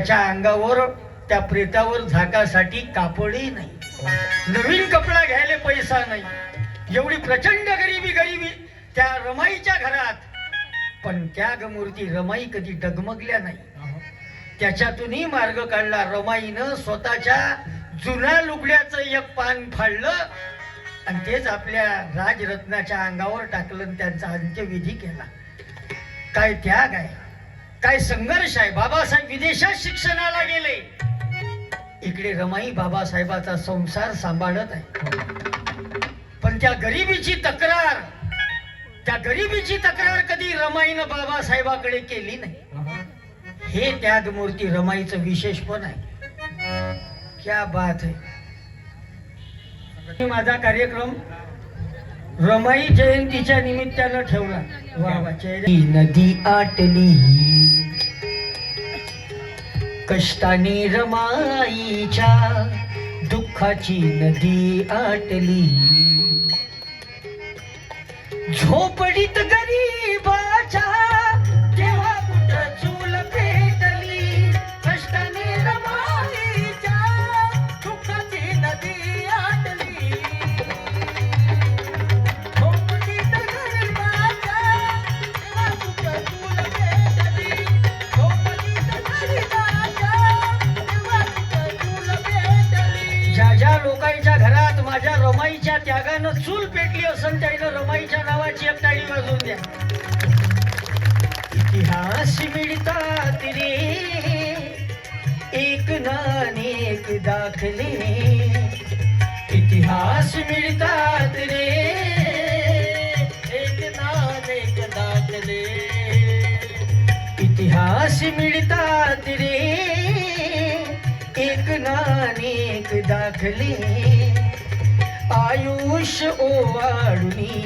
त्याच्या अंगावर त्या प्रेतावर झाकासाठी कापडही नाही, नवीन कपडा घ्यायला पैसा नाही, एवढी प्रचंड गरिबी त्या रमाईच्या घरात. पण त्या मूर्ती रमाई कधी डगमगल्या नाही. त्याच्यातूनही मार्ग काढला. रमाईनं स्वतःच्या जुन्या लुगड्याचं एक पान फाडलं आणि तेच आपल्या राजरत्नाच्या अंगावर टाकलं आणि त्यांचा अंत्यविधी केला. काय त्याग आहे, काय संघर्ष आहे. बाबासाहेब विदेशात शिक्षणाला गेले, इकडे रमाई बाबासाहेबाचा संसार सांभाळत आहे. पण त्या गरिबीची तक्रार कधी रमाईनं बाबासाहेबाकडे केली नाही. हे त्यागमूर्ती रमाईचं विशेष पण आहे. क्या बात है. माझा कार्यक्रम रमाई जयंतीच्या निमित्तानं ठेवला. नदी आटली कष्टाने रमाईच्या, दुःखाची नदी आटली. झोपडीत गरीबाच्या तेव्हा कुठं चूल पेटली. कष्टाने रमाईच्या, दुःखाची नदी आटली. झोपडीत गरीबाच्या तेव्हा कुठं चूल पेटली. झोपडीत गरीबाच्या तेव्हा कुठं चूल पेटली. ज्या लोकांच्या घरात माझ्या रमाईच्या त्यागानं चूल पेटली असेल त्यानं रमाईच्या नावाची एक टाळी वाजवून द्या. इतिहास मिळतात रे एक ना अनेक दाखले. इतिहास मिळतात रे एक ना अनेक दाखले. इतिहास मिळतात रे एक ना अनेक दाखले. आयुष्य ओवाळुनी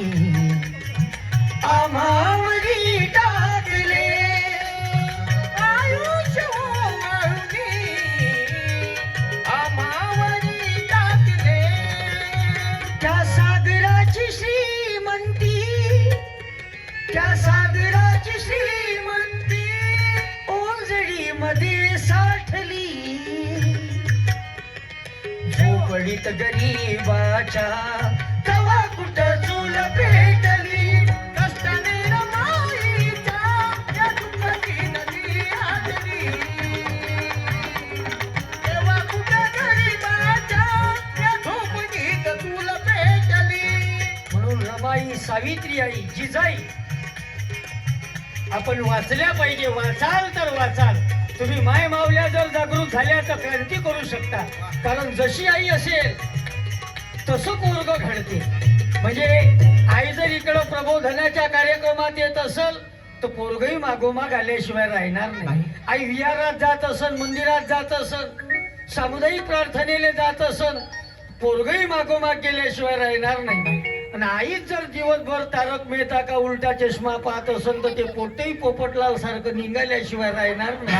आम्हावरी टाकले. आयुष्य ओवाळुनी आम्हावरी टाकले. त्या सागराची श्रीमंती, त्या सागराची श्रीमंती ओंजळी मध्ये साठली. झोपडीत गरीबाच्या तवा कुठं चूल पेटली. कष्टाने रमाईच्या या दुःखाची नदी आटली. तेव्हा कुठं गरीबाच्या या झोपडीत चूल पेटली. म्हणून रमाई, सावित्री आई, जिजाई आपण वाचल्या पाहिजे. वाचाल तर वाचाल. तुम्ही माय मावल्या जर जागृत झाल्या तर क्रांती करू शकता. कारण जशी आई असेल तसं पोरग घडते. म्हणजे आई जर इकडं प्रबोधनाच्या कार्यक्रमात येत असेल तर पोरगही मागोमाग आल्याशिवाय राहणार नाही. आई विहारात जात असेल, मंदिरात जात असेल, सामुदायिक प्रार्थनेला जात असेल, पोरगही मागोमाग गेल्याशिवाय राहणार नाही. आणि आईच जर दिवसभर तारक मेहता का उलटा चष्मा पाहत असेल तर ते पोटही पोपटलाल सारखं निघाल्याशिवाय राहणार नाही.